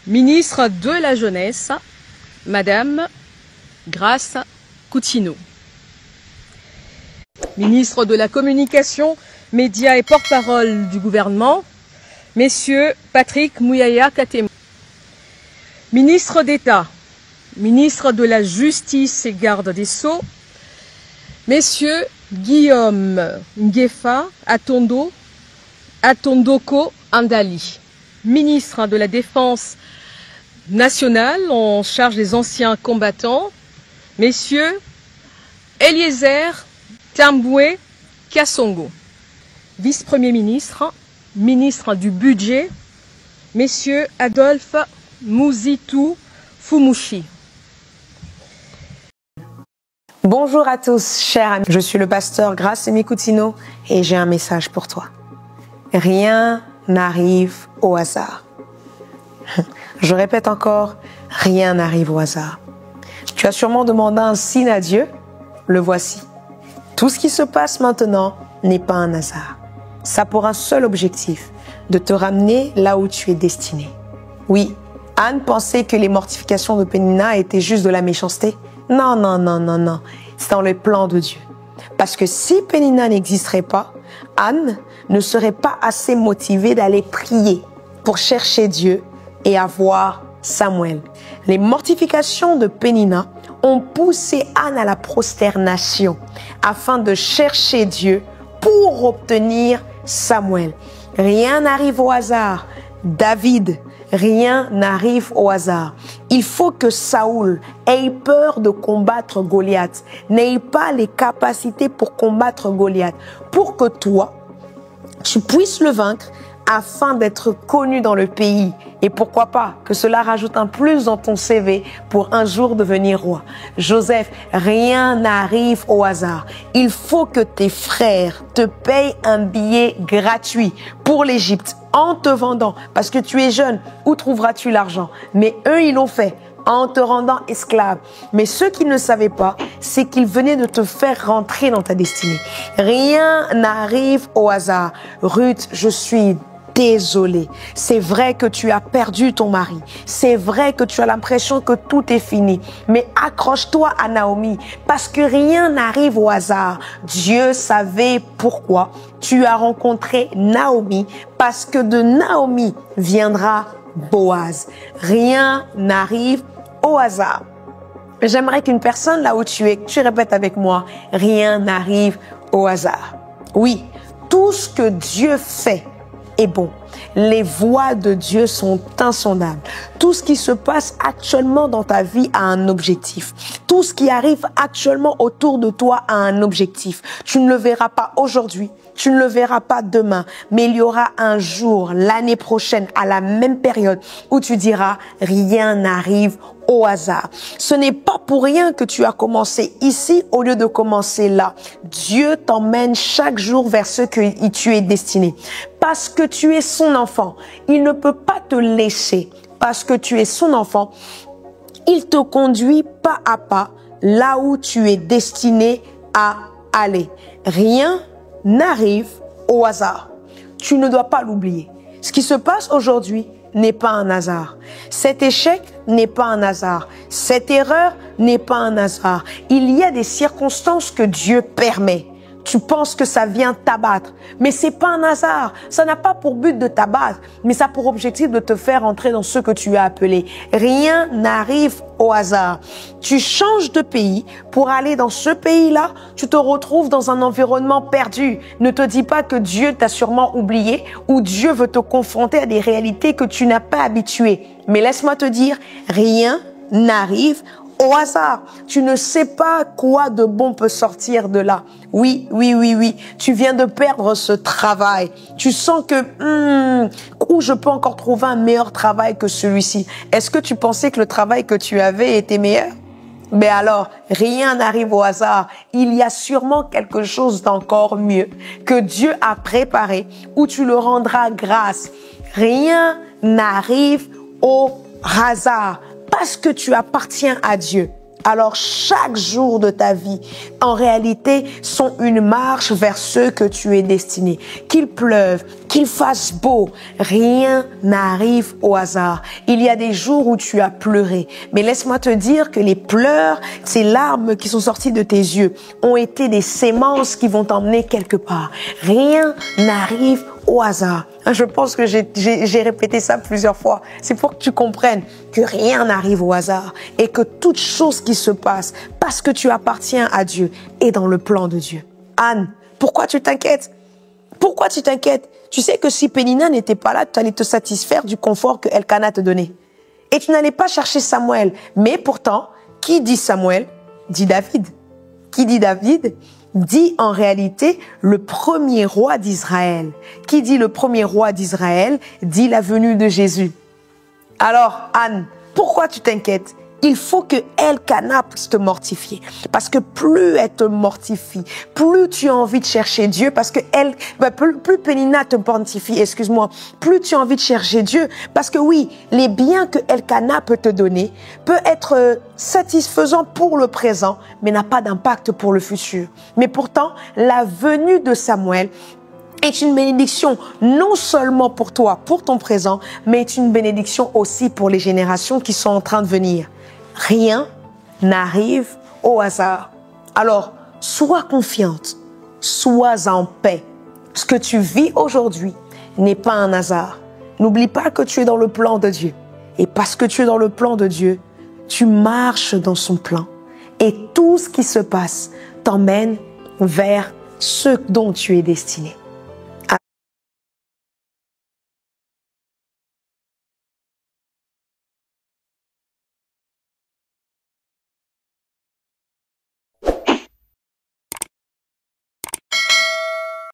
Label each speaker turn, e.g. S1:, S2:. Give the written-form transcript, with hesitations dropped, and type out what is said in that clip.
S1: Ministre de la Jeunesse, Madame Grace Coutinho. Ministre de la Communication, Médias et porte-parole du gouvernement, Messieurs Patrick Muyaya Katemo. Ministre d'État, Ministre de la Justice et Garde des Sceaux, Messieurs Guillaume Ngefa Atondoko Andali. Ministre de la Défense nationale en charge des anciens combattants, Messieurs Eliezer Tamboué Kassongo. Vice-premier ministre, ministre du Budget, Messieurs Adolphe Mouzitou Fumushi.
S2: Bonjour à tous, chers amis. Je suis le pasteur Grace Coutinho et j'ai un message pour toi. Rien n'arrive au hasard. Je répète encore, rien n'arrive au hasard. Tu as sûrement demandé un signe à Dieu, le voici. Tout ce qui se passe maintenant n'est pas un hasard. Ça a pour un seul objectif, de te ramener là où tu es destiné. Oui, Anne pensait que les mortifications de Pénina étaient juste de la méchanceté. Non, non, non, non, non. C'est dans le plan de Dieu. Parce que si Pénina n'existerait pas, Anne ne serait pas assez motivée d'aller prier pour chercher Dieu et avoir Samuel. Les mortifications de Pénina ont poussé Anne à la prosternation afin de chercher Dieu pour obtenir Samuel. Rien n'arrive au hasard. David, rien n'arrive au hasard. Il faut que Saoul ait peur de combattre Goliath, n'ait pas les capacités pour combattre Goliath, pour que toi, tu puisses le vaincre afin d'être connu dans le pays. Et pourquoi pas que cela rajoute un plus dans ton CV pour un jour devenir roi. Joseph, rien n'arrive au hasard. Il faut que tes frères te payent un billet gratuit pour l'Égypte en te vendant. Parce que tu es jeune, où trouveras-tu l'argent? Mais eux, ils l'ont fait en te rendant esclave. Mais ce qu'ils ne savaient pas, c'est qu'ils venaient de te faire rentrer dans ta destinée. Rien n'arrive au hasard. Ruth, je suis désolée. C'est vrai que tu as perdu ton mari. C'est vrai que tu as l'impression que tout est fini. Mais accroche-toi à Naomi parce que rien n'arrive au hasard. Dieu savait pourquoi tu as rencontré Naomi parce que de Naomi viendra Boaz. Rien n'arrive au hasard. J'aimerais qu'une personne là où tu es, tu répètes avec moi, rien n'arrive au hasard. Oui, tout ce que Dieu fait est bon. Les voies de Dieu sont insondables. Tout ce qui se passe actuellement dans ta vie a un objectif. Tout ce qui arrive actuellement autour de toi a un objectif. Tu ne le verras pas aujourd'hui, tu ne le verras pas demain, mais il y aura un jour, l'année prochaine, à la même période, où tu diras, rien n'arrive au hasard. Ce n'est pas pour rien que tu as commencé ici au lieu de commencer là. Dieu t'emmène chaque jour vers ce que tu es destiné. Parce que tu es son enfant, il ne peut pas te laisser. Parce que tu es son enfant, il te conduit pas à pas là où tu es destiné à aller. Rien n'arrive au hasard. Tu ne dois pas l'oublier. Ce qui se passe aujourd'hui n'est pas un hasard. Cet échec n'est pas un hasard. Cette erreur n'est pas un hasard. Il y a des circonstances que Dieu permet. Tu penses que ça vient t'abattre, mais c'est pas un hasard. Ça n'a pas pour but de t'abattre, mais ça a pour objectif de te faire entrer dans ce que tu as appelé. Rien n'arrive au hasard. Tu changes de pays pour aller dans ce pays-là, tu te retrouves dans un environnement perdu. Ne te dis pas que Dieu t'a sûrement oublié ou Dieu veut te confronter à des réalités que tu n'as pas habituées. Mais laisse-moi te dire, rien n'arrive au hasard. Tu ne sais pas quoi de bon peut sortir de là. Oui, oui, oui, oui. Tu viens de perdre ce travail. Tu sens que, où je peux encore trouver un meilleur travail que celui-ci. Est-ce que tu pensais que le travail que tu avais était meilleur? Mais alors, rien n'arrive au hasard. Il y a sûrement quelque chose d'encore mieux que Dieu a préparé où tu le rendras grâce. Rien n'arrive au hasard. Parce que tu appartiens à Dieu. Alors chaque jour de ta vie, en réalité, sont une marche vers ce que tu es destiné. Qu'il pleuve, qu'il fasse beau, rien n'arrive au hasard. Il y a des jours où tu as pleuré, mais laisse-moi te dire que les pleurs, ces larmes qui sont sorties de tes yeux, ont été des sémences qui vont t'emmener quelque part. Rien n'arrive au hasard. Je pense que j'ai répété ça plusieurs fois. C'est pour que tu comprennes que rien n'arrive au hasard et que toute chose qui se passe, parce que tu appartiens à Dieu, est dans le plan de Dieu. Anne, pourquoi tu t'inquiètes? Pourquoi tu t'inquiètes? Tu sais que si Pénina n'était pas là, tu allais te satisfaire du confort que Elkana te donnait. Et tu n'allais pas chercher Samuel. Mais pourtant, qui dit Samuel? Dit David. Qui dit David? Dit en réalité le premier roi d'Israël. Qui dit le premier roi d'Israël? Dit la venue de Jésus. Alors, Anne, pourquoi tu t'inquiètes? Il faut que Elkana puisse te mortifier. Parce que plus elle te mortifie, plus tu as envie de chercher Dieu, parce que plus Pénina te mortifie, excuse-moi, plus tu as envie de chercher Dieu. Parce que oui, les biens que Elkana peut te donner peut être satisfaisant pour le présent, mais n'a pas d'impact pour le futur. Mais pourtant, la venue de Samuel est une bénédiction non seulement pour toi, pour ton présent, mais est une bénédiction aussi pour les générations qui sont en train de venir. Rien n'arrive au hasard. Alors, sois confiante, sois en paix. Ce que tu vis aujourd'hui n'est pas un hasard. N'oublie pas que tu es dans le plan de Dieu. Et parce que tu es dans le plan de Dieu, tu marches dans son plan. Et tout ce qui se passe t'emmène vers ce dont tu es destiné.